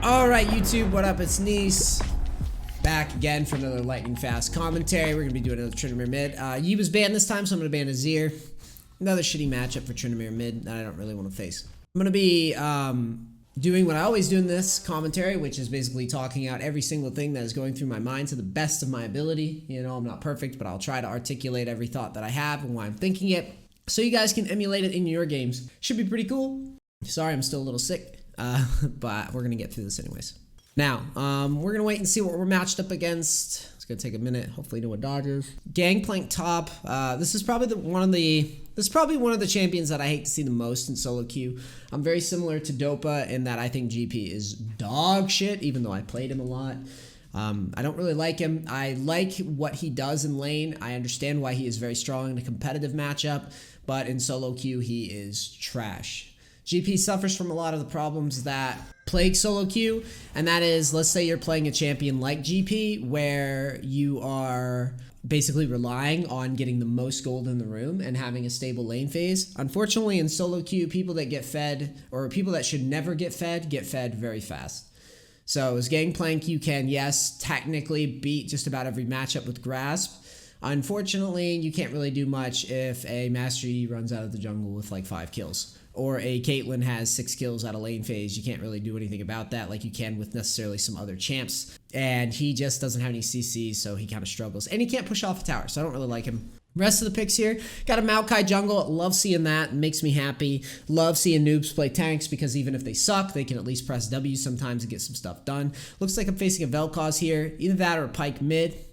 Alright, YouTube, what up? It's NEACE. Back again for another lightning fast commentary. We're going to be doing another Tryn Mid. Yi was banned this time, so I'm going to ban Azir. Another shitty matchup for Tryn Mid that I don't really want to face. I'm going to be doing what I always do in this commentary, which is basically talking out every single thing that is going through my mind to the best of my ability. You know, I'm not perfect, but I'll try to articulate every thought that I have and why I'm thinking it, so you guys can emulate it in your games. Should be pretty cool. Sorry, I'm still a little sick. But we're gonna get through this anyways. Now, we're gonna wait and see what we're matched up against. It's gonna take a minute. Hopefully, no one dodges. Gangplank top. This is probably one of the champions that I hate to see the most in solo queue. I'm very similar to Dopa in that I think GP is dog shit, even though I played him a lot. I don't really like him. I like what he does in lane. I understand why he is very strong in a competitive matchup, but in solo queue, he is trash. GP suffers from a lot of the problems that plague solo queue, and that is, let's say you're playing a champion like GP where you are basically relying on getting the most gold in the room and having a stable lane phase. Unfortunately, in solo queue, people that get fed, or people that should never get fed very fast. So as Gangplank, you can, yes, technically beat just about every matchup with Grasp. Unfortunately, you can't really do much if a Master Yi runs out of the jungle with like 5 kills. Or a Caitlyn has 6 kills out of lane phase. You can't really do anything about that like you can with necessarily some other champs. And he just doesn't have any CCs, so he kind of struggles. And he can't push off a tower, so I don't really like him. Rest of the picks here, got a Maokai jungle. Love seeing that, makes me happy. Love seeing noobs play tanks because even if they suck, they can at least press W sometimes and get some stuff done. Looks like I'm facing a Velkoz here, either that or a Pyke mid.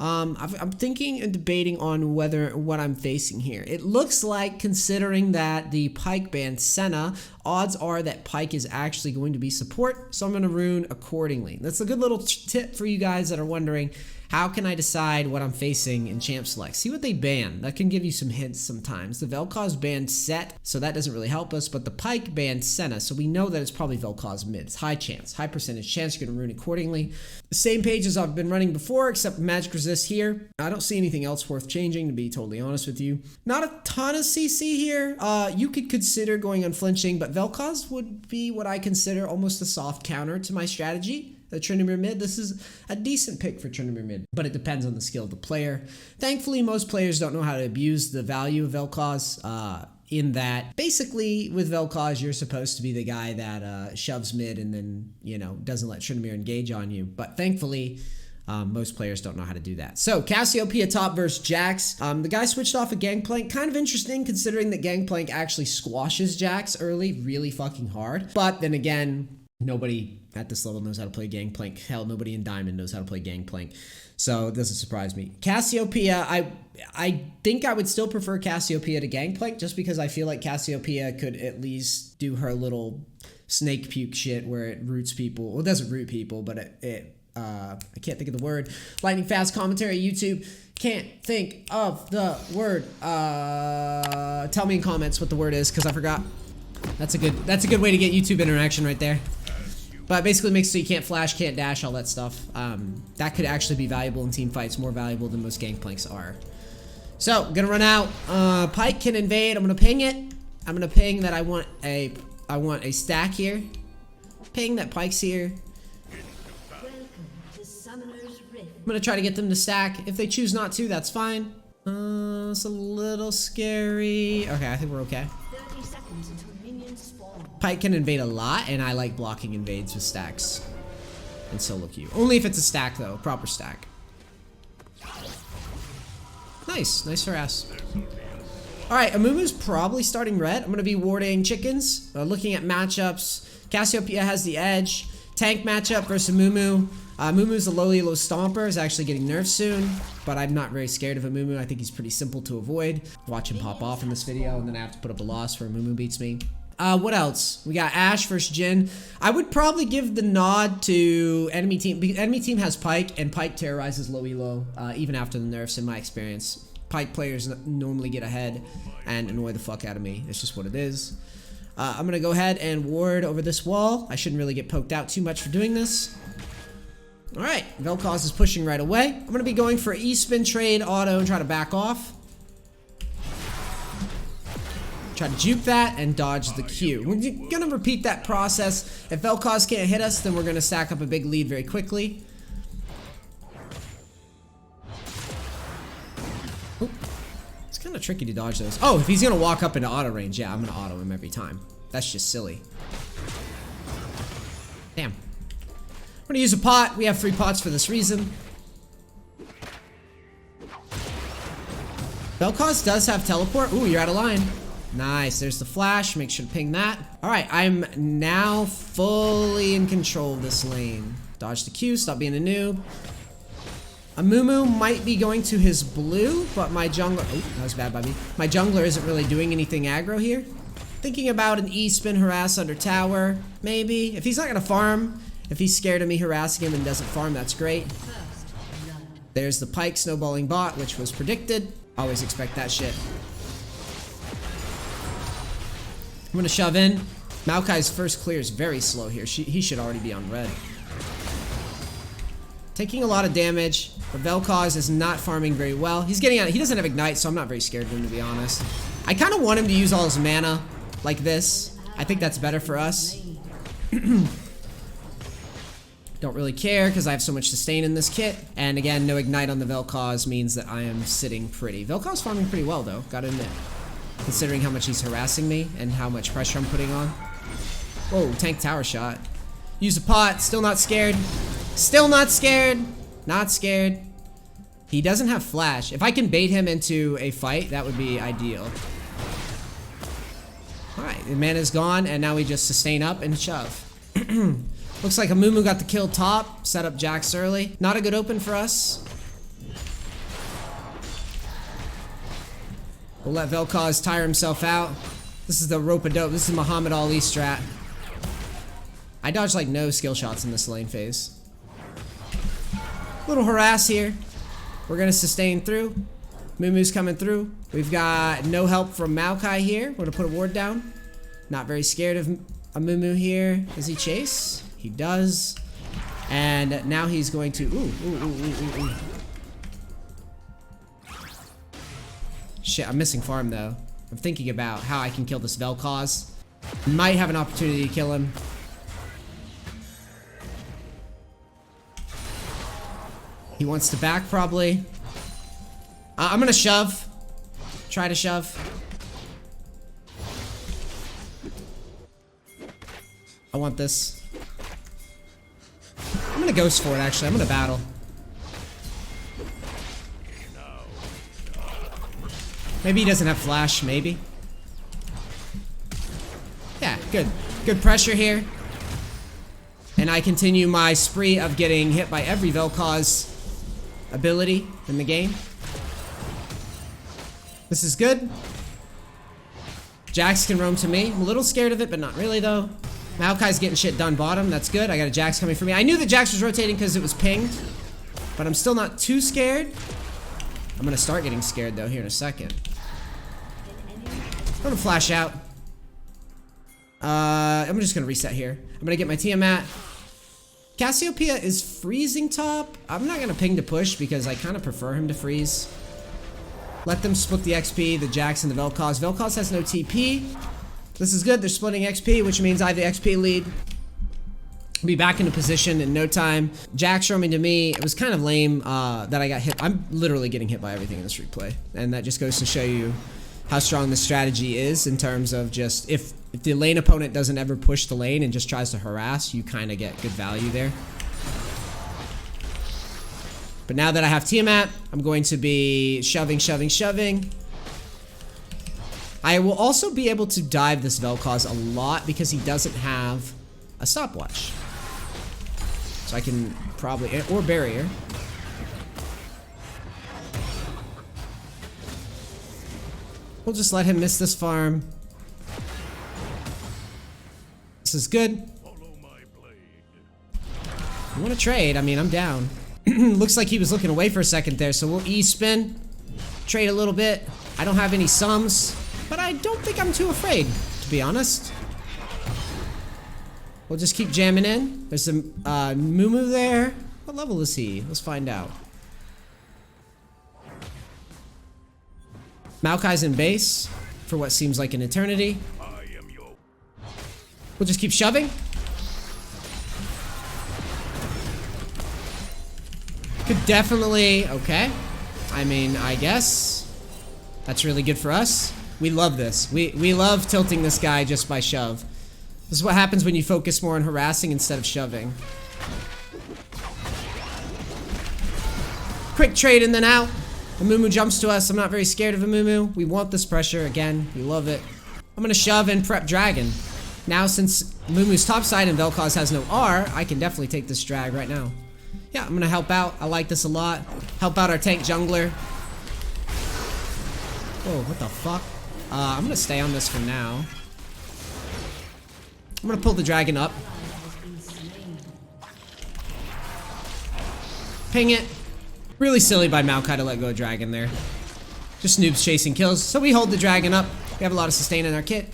I'm thinking and debating on what I'm facing here. It looks like, considering that the Pyke banned Senna, odds are that Pyke is actually going to be support, so I'm going to rune accordingly. That's a good little tip for you guys that are wondering, how can I decide what I'm facing in Champ Select? See what they ban. That can give you some hints sometimes. The Velkoz banned Set, so that doesn't really help us, but the Pyke banned Senna, so we know that it's probably Velkoz mid. It's high chance, high percentage chance you're going to rune accordingly. The same page as I've been running before, except magic resist here. I don't see anything else worth changing, to be totally honest with you. Not a ton of CC here. You could consider going unflinching, but Velkoz would be what I consider almost a soft counter to my strategy. The Tryn Mid, this is a decent pick for Tryn Mid, but it depends on the skill of the player. Thankfully, most players don't know how to abuse the value of Velkoz, in that basically with Velkoz, you're supposed to be the guy that shoves mid and then, you know, doesn't let Tryn engage on you. But thankfully, most players don't know how to do that. So, Cassiopeia top versus Jax. The guy switched off a Gangplank. Kind of interesting considering that Gangplank actually squashes Jax early really fucking hard. But then again, nobody at this level knows how to play Gangplank. Hell, nobody in Diamond knows how to play Gangplank. So it doesn't surprise me. Cassiopeia, I think I would still prefer Cassiopeia to Gangplank just because I feel like Cassiopeia could at least do her little snake puke shit where it roots people. Well, it doesn't root people, but I can't think of the word. Lightning fast commentary, YouTube. Can't think of the word. Tell me in comments what the word is because I forgot. That's a good way to get YouTube interaction right there. But basically makes so you can't flash, can't dash, all that stuff. That could actually be valuable in team fights, more valuable than most Gangplanks are. So, I'm gonna run out. Pyke can invade. I'm gonna ping it. I'm gonna ping that I want a stack here. Ping that Pyke's here. I'm gonna try to get them to stack. If they choose not to, that's fine. It's a little scary. Okay, I think we're okay. 30 seconds until minions spawn. Pyke can invade a lot, and I like blocking invades with stacks and solo queue. Only if it's a stack, though. A proper stack. Nice. Nice harass. Alright, Amumu's probably starting red. I'm going to be warding chickens. Looking at matchups. Cassiopeia has the edge. Tank matchup versus Amumu. Amumu's a low elo stomper. Is actually getting nerfed soon. But I'm not very scared of Amumu. I think he's pretty simple to avoid. Watch him pop off in this video, and then I have to put up a loss where Amumu beats me. What else? We got Ashe versus Jhin. I would probably give the nod to enemy team. Enemy team has Pyke, and Pyke terrorizes low elo, even after the nerfs in my experience. Pyke players normally get ahead and annoy the fuck out of me. It's just what it is. I'm going to go ahead and ward over this wall. I shouldn't really get poked out too much for doing this. Alright, Velkoz is pushing right away. I'm going to be going for E-spin trade auto and try to back off. Try to juke that and dodge the Q. We're gonna repeat that process. If Velkoz can't hit us, then we're gonna stack up a big lead very quickly. Oop. It's kind of tricky to dodge those. Oh, if he's gonna walk up into auto range, yeah, I'm gonna auto him every time. That's just silly. Damn. We're gonna use a pot. We have 3 pots for this reason. Velkoz does have teleport. Ooh, you're out of line. Nice. There's the flash. Make sure to ping that. All right, I'm now fully in control of this lane. Dodge the Q. Stop being a noob. Amumu might be going to his blue, but my jungler... Oh, that was bad, Bobby. My jungler isn't really doing anything aggro here. Thinking about an E-spin harass under tower, maybe. If he's not going to farm, if he's scared of me harassing him and doesn't farm, that's great. There's the Pyke snowballing bot, which was predicted. Always expect that shit. I'm going to shove in. Maokai's first clear is very slow here. He should already be on red. Taking a lot of damage. But Velkoz is not farming very well. He's getting out. He doesn't have Ignite, so I'm not very scared of him, to be honest. I kind of want him to use all his mana like this. I think that's better for us. Don't really care because I have so much sustain in this kit. And again, no Ignite on the Velkoz means that I am sitting pretty. Velkoz farming pretty well, though. Gotta admit. Considering how much he's harassing me and how much pressure I'm putting on. Whoa, tank tower shot. Use a pot. Still not scared. Still not scared. Not scared. He doesn't have flash. If I can bait him into a fight, that would be ideal. Alright, the mana's gone, and now we just sustain up and shove. Looks like Amumu got the kill top. Set up Jax early. Not a good open for us. We'll let Velkoz tire himself out. This is the rope-a-dope. This is Muhammad Ali strat. I dodged like no skill shots in this lane phase. Little harass here. We're gonna sustain through. Mumu's coming through. We've got no help from Maokai here. We're gonna put a ward down. Not very scared of Amumu here. Does he chase? He does. And now he's going to... Ooh. Shit, I'm missing farm though. I'm thinking about how I can kill this Velkoz. Might have an opportunity to kill him. He wants to back, probably. I'm gonna shove. Try to shove. I want this. I'm gonna ghost for it, actually. I'm gonna battle. Maybe he doesn't have flash, maybe. Yeah, good. Good pressure here. And I continue my spree of getting hit by every Velkoz ability in the game. This is good. Jax can roam to me. I'm a little scared of it, but not really though. Maokai's getting shit done bottom. That's good. I got a Jax coming for me. I knew that Jax was rotating because it was pinged, but I'm still not too scared. I'm gonna start getting scared though here in a second. I'm gonna flash out. I'm just gonna reset here. I'm gonna get my Tiamat. Cassiopeia is freezing top. I'm not gonna ping to push because I kind of prefer him to freeze. Let them split the XP, the Jax and the Velkoz. Velkoz has no TP. This is good. They're splitting XP, which means I have the XP lead. I'll be back into position in no time. Jax roaming to me. It was kind of lame that I got hit. I'm literally getting hit by everything in this replay. And that just goes to show you how strong this strategy is in terms of just if the lane opponent doesn't ever push the lane and just tries to harass, you kind of get good value there. But now that I have Tiamat, I'm going to be shoving. I will also be able to dive this Velkoz a lot because he doesn't have a stopwatch. So I can probably, or barrier. We'll just let him miss this farm. This is good. You want to trade? I mean, I'm down. Looks like he was looking away for a second there, so we'll E-spin. Trade a little bit. I don't have any sums, but I don't think I'm too afraid, to be honest. We'll just keep jamming in. There's some Mumu there. What level is he? Let's find out. Maokai's in base. for what seems like an eternity. We'll just keep shoving. Could definitely, okay. I mean, I guess that's really good for us. We love this. We love tilting this guy just by shove. This is what happens when you focus more on harassing instead of shoving. Quick trade and then out. Amumu jumps to us. I'm not very scared of Amumu. We want this pressure again. We love it. I'm gonna shove and prep dragon. Now since Amumu's topside and Velkoz has no R, I can definitely take this drag right now. Yeah, I'm gonna help out. I like this a lot. Help out our tank jungler. Whoa, what the fuck? I'm gonna stay on this for now. I'm gonna pull the dragon up. Ping it. Really silly by Maokai to let go of dragon there. Just noobs chasing kills. So we hold the dragon up. We have a lot of sustain in our kit.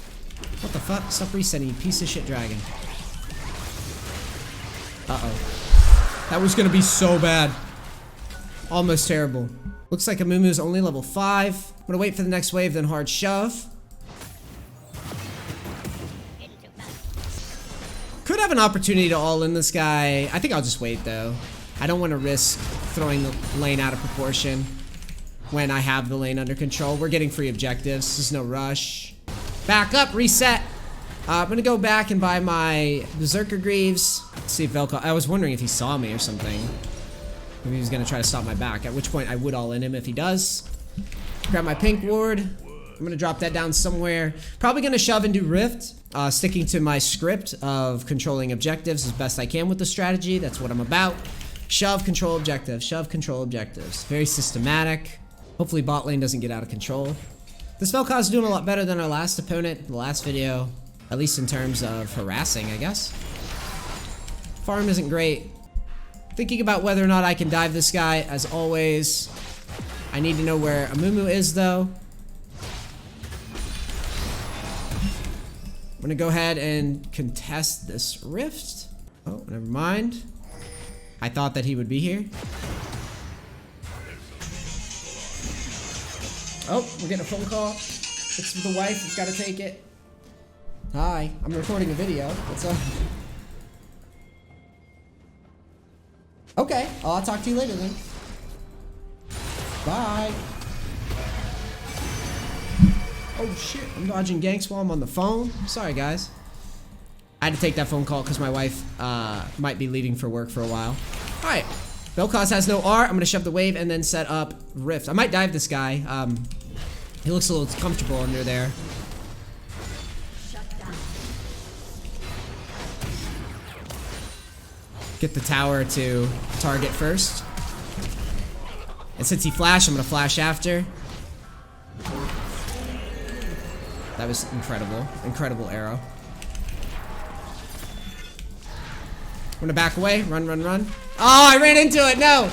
What the fuck? Stop resetting, you piece of shit dragon. Uh-oh. That was gonna be so bad. Almost terrible. Looks like Amumu's only level 5. I'm gonna wait for the next wave, then hard shove. Could have an opportunity to all in this guy. I think I'll just wait though. I don't want to risk throwing the lane out of proportion when I have the lane under control. We're getting free objectives. There's no rush. Back up, reset. I'm gonna go back and buy my Berserker Greaves. Let's see if Velkoz. I was wondering if he saw me or something. Maybe he was gonna try to stop my back. At which point I would all in him if he does. Grab my pink ward. I'm gonna drop that down somewhere. Probably gonna shove and do Rift. Sticking to my script of controlling objectives as best I can with the strategy. That's what I'm about. Shove, control objectives. Shove, control objectives. Very systematic. Hopefully bot lane doesn't get out of control. This Velkoz is doing a lot better than our last opponent, the last video. At least in terms of harassing, I guess. Farm isn't great. Thinking about whether or not I can dive this guy, as always. I need to know where Amumu is, though. I'm gonna go ahead and contest this rift. Oh, never mind. I thought that he would be here. Oh, we're getting a phone call. It's the wife, we've gotta take it. Hi, I'm recording a video. What's up? Okay, I'll talk to you later then. Bye. Oh shit, I'm dodging ganks while I'm on the phone. Sorry guys. I had to take that phone call because my wife might be leaving for work for a while. Alright, Velkoz has no R. I'm gonna shove the wave and then set up Rift. I might dive this guy. He looks a little comfortable under there. Get the tower to target first. And since he flashed, I'm gonna flash after. That was incredible. Incredible arrow. I'm gonna back away. Run, run, run. Oh, I ran into it. No.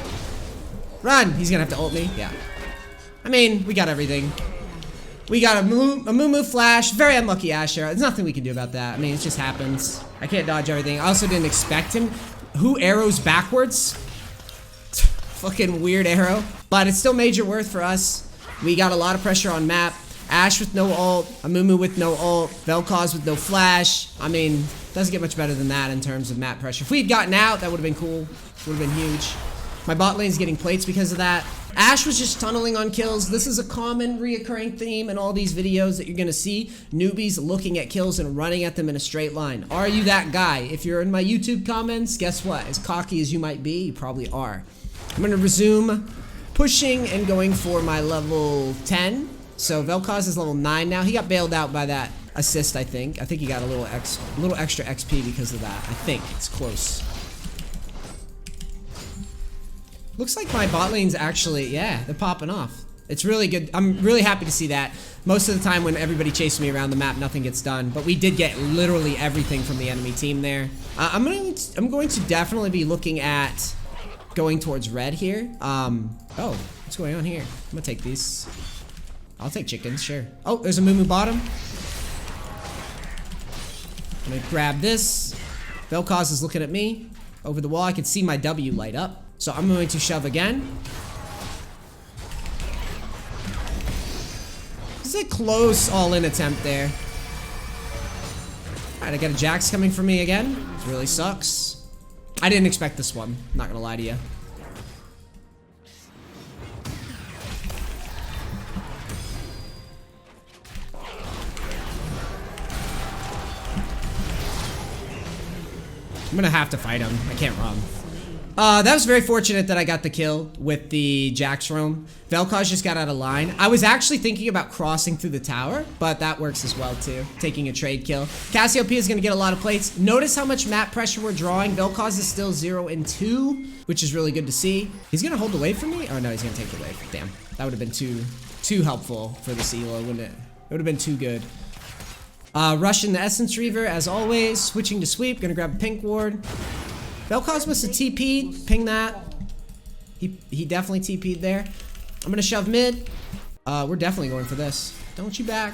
Run. He's gonna have to ult me. Yeah. I mean, we got everything. We got a Mumu flash. Very unlucky Ash arrow. There's nothing we can do about that. I mean, it just happens. I can't dodge everything. I also didn't expect him. Who arrows backwards? Fucking weird arrow. But it's still major worth for us. We got a lot of pressure on map. Ash with no ult. Amumu with no ult. Velkoz with no flash. I mean, doesn't get much better than that in terms of map pressure. If we had gotten out, that would have been cool. Would have been huge. My bot lane's getting plates because of that. Ash was just tunneling on kills. This is a common reoccurring theme in all these videos that you're gonna see. Newbies looking at kills and running at them in a straight line. Are you that guy? If you're in my YouTube comments, guess what? As cocky as you might be, you probably are. I'm gonna resume pushing and going for my level 10. So Velkoz is level 9 now. He got bailed out by that assist, I think. I think he got a little extra XP because of that. I think it's close. Looks like my bot lane's actually, yeah, they're popping off. It's really good. I'm really happy to see that. Most of the time when everybody chases me around the map, nothing gets done. But we did get literally everything from the enemy team there. I'm going to definitely be looking at going towards red here. Oh, what's going on here? I'm gonna take these. I'll take chickens, sure. Oh, there's a Mumu bottom. I'm gonna grab this. Velkoz is looking at me. Over the wall, I can see my W light up. So I'm going to shove again. This It's a close all-in attempt there. Alright, I got a Jax coming for me again. It really sucks. I didn't expect this one. Not gonna lie to you. I'm gonna have to fight him. I can't run. That was very fortunate that I got the kill with the Jax roam. Velkoz just got out of line. I was actually thinking about crossing through the tower, but that works as well too. Taking a trade kill. Cassiopeia is gonna get a lot of plates. Notice how much map pressure we're drawing. Velkoz is still 0 and 2, which is really good to see. He's gonna hold the wave from me? Oh no, he's gonna take the wave. Damn. That would have been too helpful for this elo, wouldn't it? It would have been too good. Rushing the Essence Reaver as always. Switching to sweep. Gonna grab a pink ward. Velkoz must have TP'd. Ping that. He definitely TP'd there. I'm gonna shove mid. We're definitely going for this. Don't you back.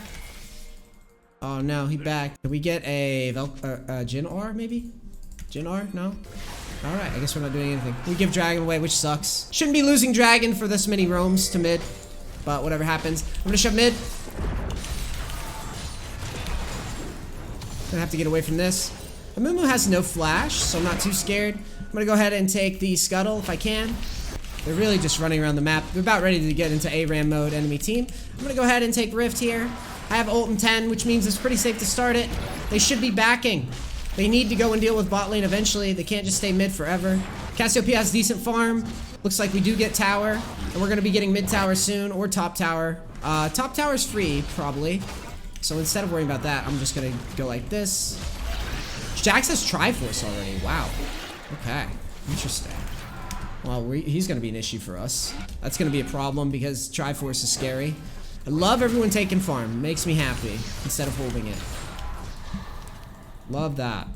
Oh no, he backed. Can we get a Jhin R maybe? Jhin R? No? Alright, I guess we're not doing anything. We give Dragon away, which sucks. Shouldn't be losing Dragon for this many roams to mid. But whatever happens. I'm gonna shove mid. Gonna have to get away from this. Amumu has no flash, so I'm not too scared. I'm gonna go ahead and take the Scuttle if I can. They're really just running around the map. They're about ready to get into ARAM mode, enemy team. I'm gonna go ahead and take Rift here. I have ult in 10, which means it's pretty safe to start it. They should be backing. They need to go and deal with bot lane eventually. They can't just stay mid forever. Cassiopeia has decent farm. Looks like we do get tower, and we're gonna be getting mid tower soon, or top tower. Top tower's free, probably. So instead of worrying about that, I'm just gonna go like this. Jax has Triforce already. Wow. Okay. Interesting. Well, he's gonna be an issue for us. That's gonna be a problem because Triforce is scary. I love everyone taking farm. It makes me happy instead of holding it. Love that.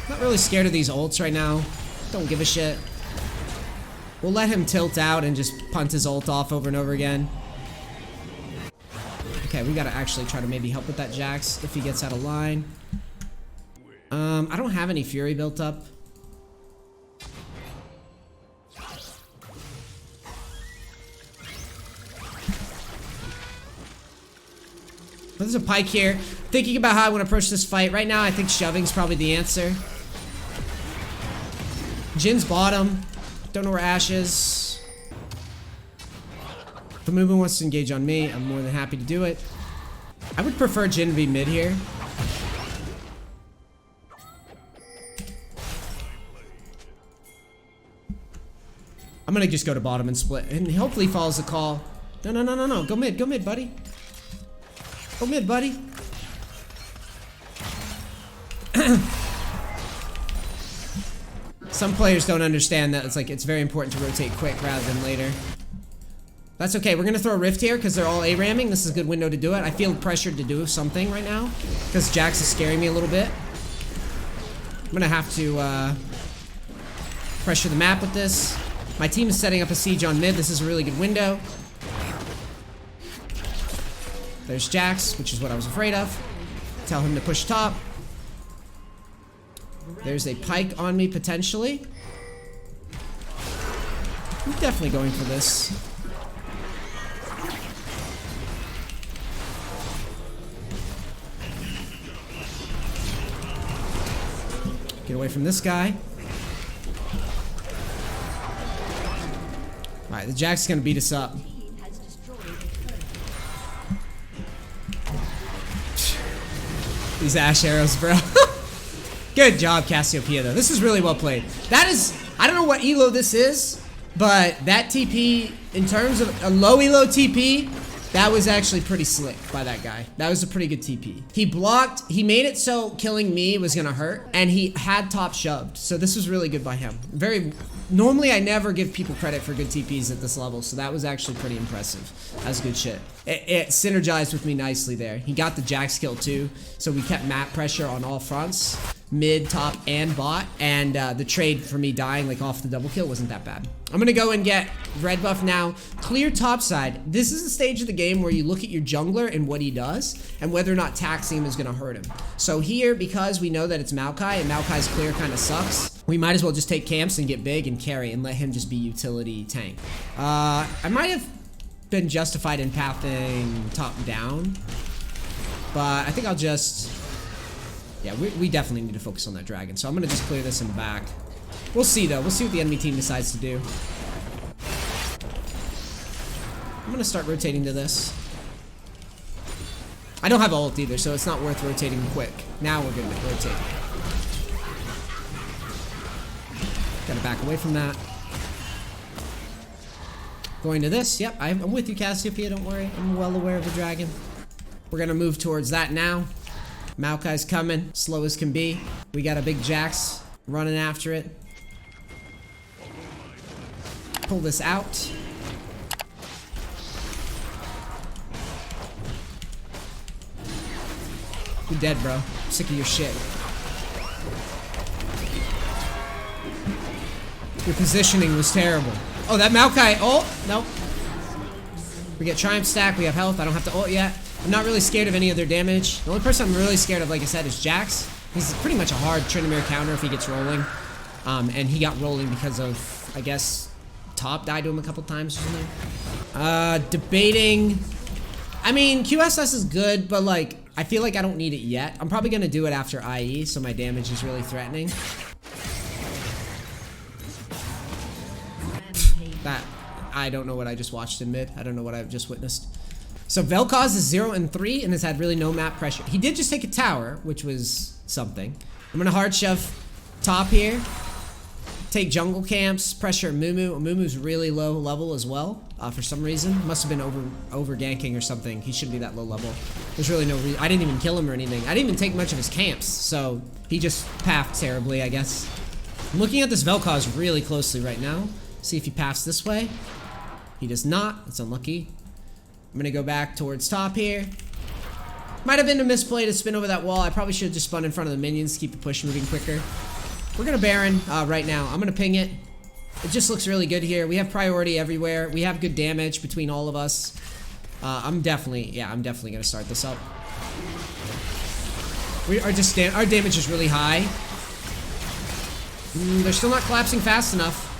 Not really scared of these ults right now. Don't give a shit. We'll let him tilt out and just punt his ult off over and over again. Okay, we gotta actually try to maybe help with that Jax if he gets out of line. I don't have any Fury built up. There's a Pike here. Thinking about how I want to approach this fight. Right now, I think shoving's probably the answer. Jin's bottom. Don't know where Ashe is. If Amumu wants to engage on me, I'm more than happy to do it. I would prefer Jhin to be mid here. I'm gonna just go to bottom and split, and hopefully he follows the call. No, no, no, no, no. Go mid, buddy. Go mid, buddy. Some players don't understand that it's very important to rotate quick rather than later. That's okay. We're gonna throw a Rift here because they're all A-ramming. This is a good window to do it. I feel pressured to do something right now because Jax is scaring me a little bit. I'm gonna have to pressure the map with this. My team is setting up a siege on mid. This is a really good window. There's Jax, which is what I was afraid of. Tell him to push top. There's a Pike on me, potentially. I'm definitely going for this. Get away from this guy. Alright, the Jax is going to beat us up. These Ashe arrows, bro. Good job, Cassiopeia, though. This is really well played. That is... I don't know what elo this is, but that TP, in terms of a low elo TP, that was actually pretty slick by that guy. That was a pretty good TP. He blocked... He made it so killing me was gonna hurt, and he had top shoved. So this was really good by him. Very... Normally, I never give people credit for good TPs at this level, so that was actually pretty impressive. That's good shit. It synergized with me nicely there. He got the Jax kill too, so we kept map pressure on all fronts. mid, top, and bot, and the trade for me dying like off the double kill wasn't that bad. I'm gonna go and get red buff now. Clear top side. This is the stage of the game where you look at your jungler and what he does, and whether or not taxing him is gonna hurt him. So here, because we know that it's Maokai, and Maokai's clear kind of sucks, we might as well just take camps and get big and carry and let him just be utility tank. I might have been justified in pathing top down, but I think I'll just... Yeah, we definitely need to focus on that dragon. So I'm going to just clear this in back. We'll see, though. We'll see what the enemy team decides to do. I'm going to start rotating to this. I don't have ult either, so it's not worth rotating quick. Now we're going to rotate. Got to back away from that. Going to this. Yep, I'm with you, Cassiopeia. Don't worry. I'm well aware of the dragon. We're going to move towards that now. Maokai's coming, slow as can be. We got a big Jax running after it. Pull this out. You're dead, bro. I'm sick of your shit. Your positioning was terrible. Oh, that Maokai ult? Nope. We get Triumph stack, we have health. I don't have to ult yet. I'm not really scared of any of their damage. The only person I'm really scared of, like I said, is Jax. He's pretty much a hard Tryn Mid counter if he gets rolling. And he got rolling because of, I guess, top died to him a couple times or something. Debating. I mean, QSS is good, but like, I feel like I don't need it yet. I'm probably gonna do it after IE, so my damage is really threatening. That, I don't know what I just watched in mid. I don't know what I've just witnessed. So Velkoz is 0 and 3 and has had really no map pressure. He did just take a tower, which was something. I'm gonna hard shove top here. Take jungle camps, pressure Mumu. Mumu's really low level as well, for some reason. Must have been over ganking or something. He shouldn't be that low level. There's really no reason. I didn't even kill him or anything. I didn't even take much of his camps, so he just pathed terribly, I guess. I'm looking at this Velkoz really closely right now. See if he paths this way. He does not. It's unlucky. I'm gonna go back towards top here. Might have been a misplay to spin over that wall. I probably should have just spun in front of the minions to keep the push moving quicker. We're gonna Baron right now. I'm gonna ping it. It just looks really good here. We have priority everywhere. We have good damage between all of us. I'm definitely gonna start this up. Our damage is really high. They're still not collapsing fast enough.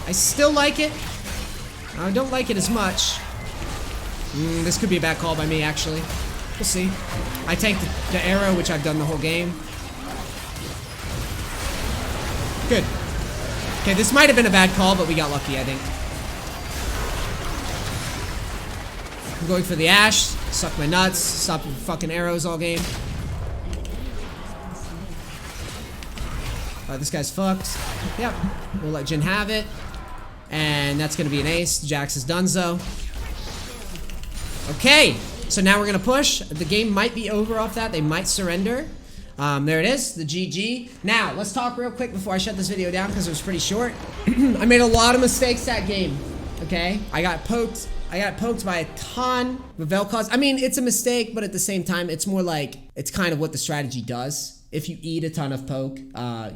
I still like it. I don't like it as much. This could be a bad call by me, actually. We'll see. I tanked the arrow, which I've done the whole game. Good. Okay, this might have been a bad call, but we got lucky, I think. I'm going for the Ash. Suck my nuts. Stop the fucking arrows all game. This guy's fucked. Yep. We'll let Jhin have it. And that's going to be an ace. Jax is donezo. Okay. So now we're going to push. The game might be over off that. They might surrender. There it is. The GG. Now, let's talk real quick before I shut this video down because it was pretty short. I made a lot of mistakes that game. Okay? I got poked by a ton with Velkoz. I mean, it's a mistake, but at the same time, it's more like it's kind of what the strategy does. If you eat a ton of poke,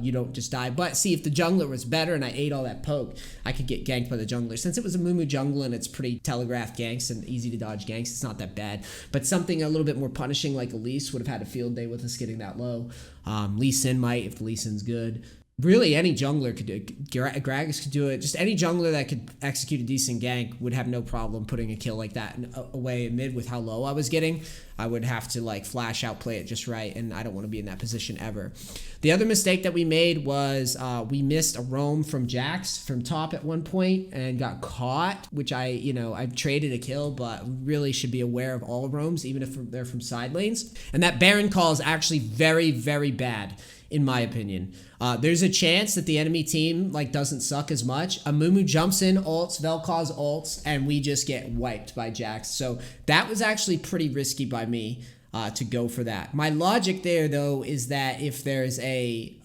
you don't just die. But see, if the jungler was better and I ate all that poke, I could get ganked by the jungler. Since it was a Mumu jungle and it's pretty telegraphed ganks and easy to dodge ganks, it's not that bad. But something a little bit more punishing like Elise would have had a field day with us getting that low. Lee Sin might, if the Lee Sin's good. Really, any jungler could do it. Gragas could do it. Just any jungler that could execute a decent gank would have no problem putting a kill like that away in mid with how low I was getting. I would have to like flash outplay it just right, and I don't want to be in that position ever. The other mistake that we made was we missed a roam from Jax from top at one point and got caught, which I traded a kill, but really should be aware of all roams, even if they're from side lanes. And that Baron call is actually very, very bad, in my opinion. There's a chance that the enemy team doesn't suck as much. A Mumu jumps in, ults, Velkoz ults, and we just get wiped by Jax. So that was actually pretty risky by me. to go for that. My logic there, though, is that if there's a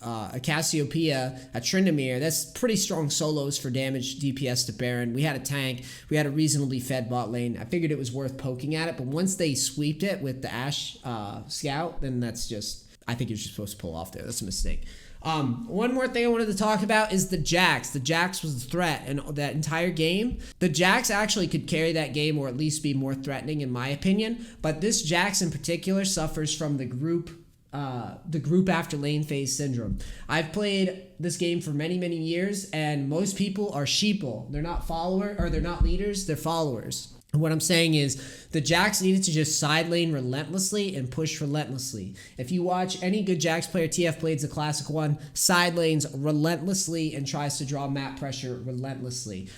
Cassiopeia, a Tryndamere, that's pretty strong solos for damage DPS to Baron. We had a tank. We had a reasonably fed bot lane. I figured it was worth poking at it, but once they sweeped it with the Ashe Scout, then that's just, I think you're just supposed to pull off there. That's a mistake. One more thing I wanted to talk about is the Jax. The Jax was the threat in that entire game. The Jax actually could carry that game, or at least be more threatening in my opinion. But this Jax in particular suffers from the group after lane phase syndrome. I've played this game for many, many years, and most people are sheeple. They're not they're not leaders, they're followers. And what I'm saying is the Jax needed to just side lane relentlessly and push relentlessly. If you watch any good Jax player, TF Blade's a classic one, side lanes relentlessly and tries to draw map pressure relentlessly.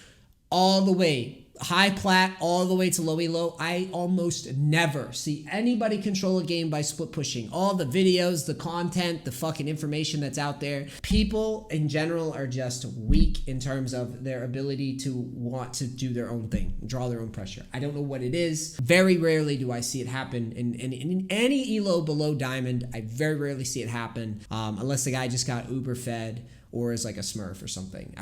All the way, high plat, all the way to low elo. I almost never see anybody control a game by split pushing. All the videos, the content, the fucking information that's out there. People in general are just weak in terms of their ability to want to do their own thing, draw their own pressure. I don't know what it is. Very rarely do I see it happen in any elo below diamond. I very rarely see it happen unless the guy just got uber fed or is like a smurf or something.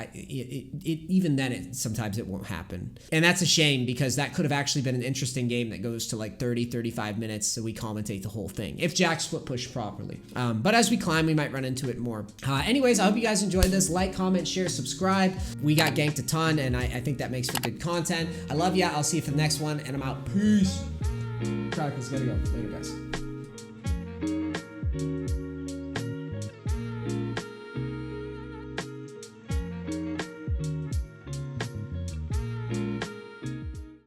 Even then, sometimes it won't happen. And that's a shame, because that could have actually been an interesting game that goes to like 30, 35 minutes, so we commentate the whole thing, if Jax split push properly. But as we climb, we might run into it more. Anyways, I hope you guys enjoyed this. Like, comment, share, subscribe. We got ganked a ton, and I think that makes for good content. I love ya. I'll see you for the next one, and I'm out. Peace. Crackers, gotta go. Later, guys.